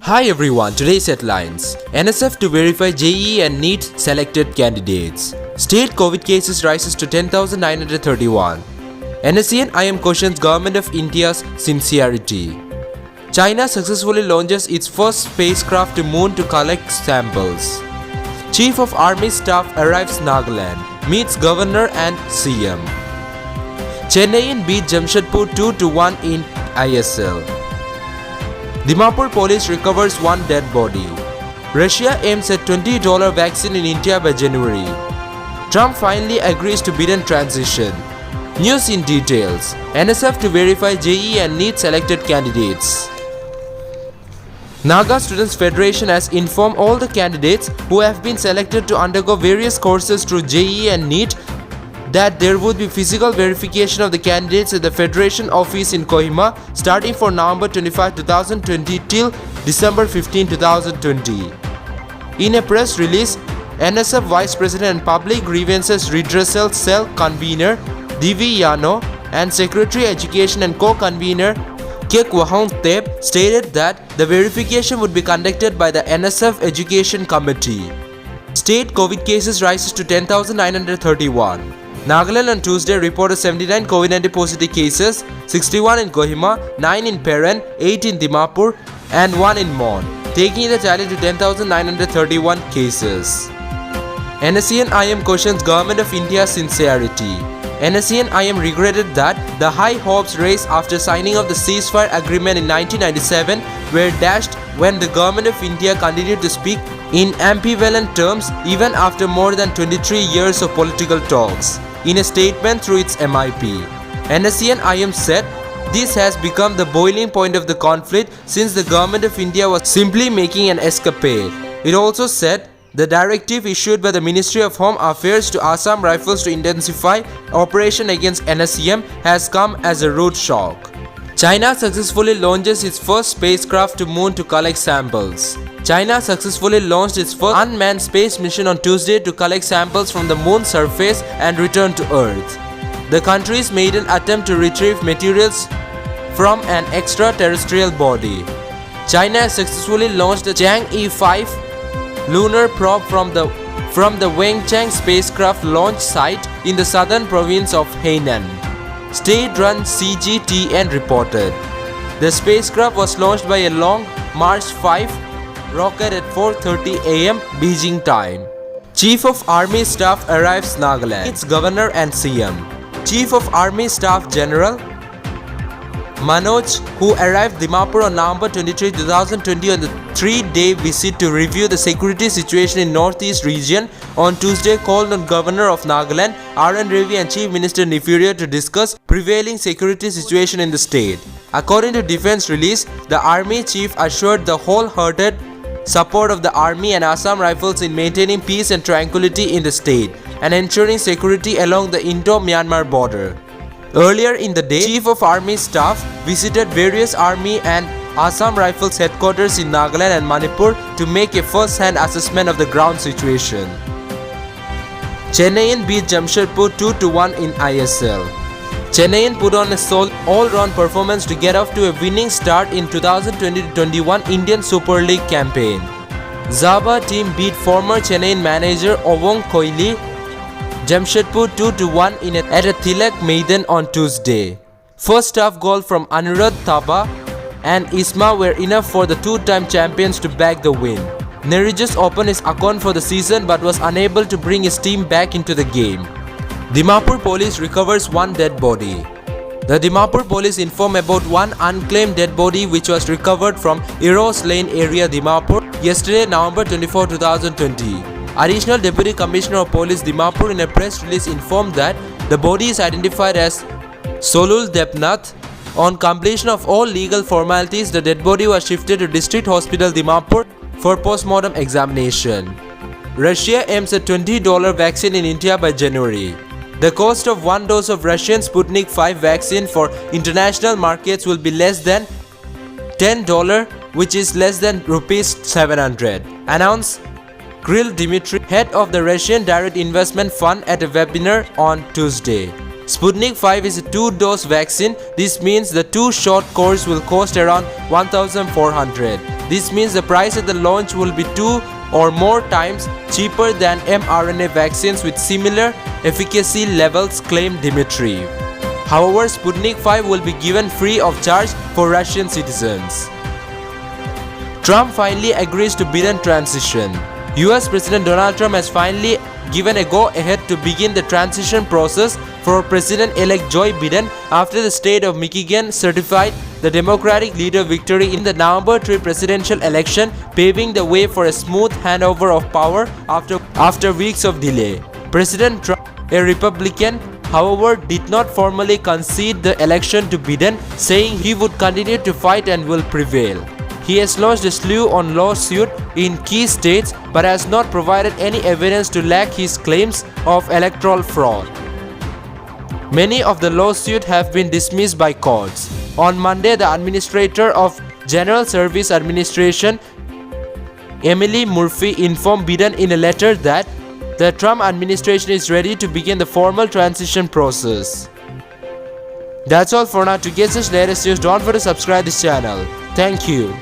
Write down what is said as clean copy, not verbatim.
Hi everyone, today's headlines. NSF to verify JEE and NEET selected candidates. State COVID cases rises to 10,931. NSCN-IM questions Government of India's sincerity. China successfully launches its first spacecraft to Moon to collect samples. Chief of Army Staff arrives Nagaland, meets Governor and CM. Chennai beat Jamshedpur 2-1 in ISL. Dimapur police recovers one dead body. Russia aims at $20 vaccine in India by January. Trump finally agrees to Biden transition. News in details. NSF to verify JEE and NEET selected candidates. Naga Students Federation has informed all the candidates who have been selected to undergo various courses through JEE and NEET that there would be physical verification of the candidates at the Federation office in Kohima starting from November 25, 2020 till December 15, 2020. In a press release, NSF Vice President and Public Grievances Redressal Cell Convener Divi Yano and Secretary Education and Co-Convener Kek Wahong Tep stated that the verification would be conducted by the NSF Education Committee. State COVID cases rises to 10,931. Nagaland on Tuesday reported 79 COVID-19 positive cases, 61 in Kohima, 9 in Peren, 8 in Dimapur and 1 in Mon, taking the tally to 10,931 cases. NSCN-IM questions Government of India's sincerity. NSCN-IM regretted that the high hopes raised after signing of the ceasefire agreement in 1997 were dashed when the Government of India continued to speak in ambivalent terms even after more than 23 years of political talks. In a statement through its MIP, NSCN-IM said this has become the boiling point of the conflict since the Government of India was simply making an escapade. It also said the directive issued by the Ministry of Home Affairs to Assam Rifles to intensify operation against NSCM has come as a rude shock. China successfully launches its first spacecraft to Moon to collect samples. China successfully launched its first unmanned space mission on Tuesday to collect samples from the Moon's surface and return to Earth. The country's maiden attempt to retrieve materials from an extraterrestrial body. China has successfully launched the Chang'e 5 lunar probe from the Wenchang spacecraft launch site in the southern province of Hainan. State-run CGTN reported. The spacecraft was launched by a Long March 5 rocket at 4:30 am Beijing time. Chief of Army Staff arrives Nagaland. Its Governor and CM. Chief of Army Staff General Manoj, who arrived Dimapur on November 23, 2020 on the 3-day visit to review the security situation in Northeast region, on Tuesday called on Governor of Nagaland, RN Ravi and Chief Minister Nefirio to discuss prevailing security situation in the state. According to defense release, the Army Chief assured the wholehearted support of the Army and Assam Rifles in maintaining peace and tranquility in the state and ensuring security along the Indo-Myanmar border. Earlier in the day, Chief of Army Staff visited various Army and Assam Rifles headquarters in Nagaland and Manipur to make a first-hand assessment of the ground situation. Chennai beat Jamshedpur 2-1 in ISL. Chennai put on a all-round performance to get off to a winning start in 2020-21 Indian Super League campaign. Zaba team beat former Chennai manager Ovong Koili Jamshedpur 2-1 at a Tilak Maidan on Tuesday. First half goal from Anurag Thapa and Isma were enough for the two-time champions to bag the win. Nerijus opened his account for the season but was unable to bring his team back into the game. Dimapur police recovers one dead body. The Dimapur police informed about one unclaimed dead body which was recovered from Eros Lane area, Dimapur, yesterday, November 24, 2020. Additional Deputy Commissioner of Police Dimapur in a press release informed that the body is identified as Solul Debnath. On completion of all legal formalities, the dead body was shifted to District Hospital Dimapur for post-mortem examination. Russia aims at $20 vaccine in India by January. The cost of one dose of Russian Sputnik 5 vaccine for international markets will be less than $10, which is less than ₹700, announced Kirill Dmitry, head of the Russian Direct Investment Fund, at a webinar on Tuesday. Sputnik 5 is a 2-dose vaccine. This means the 2-shot course will cost around $1,400. This means the price at the launch will be 2 or more times cheaper than mRNA vaccines with similar efficacy levels, claimed Dmitry. However, Sputnik 5 will be given free of charge for Russian citizens. Trump finally agrees to Biden transition. US President Donald Trump has finally given a go-ahead to begin the transition process for President-elect Joe Biden after the state of Michigan certified the Democratic leader victory in the November 3 presidential election, paving the way for a smooth handover of power after weeks of delay. President Trump, a Republican, however, did not formally concede the election to Biden, saying he would continue to fight and will prevail. He has launched a slew of lawsuits in key states but has not provided any evidence to back his claims of electoral fraud. Many of the lawsuits have been dismissed by courts. On Monday, the Administrator of General Service Administration, Emily Murphy, informed Biden in a letter that the Trump administration is ready to begin the formal transition process. That's all for now. To get such latest news, don't forget to subscribe this channel. Thank you.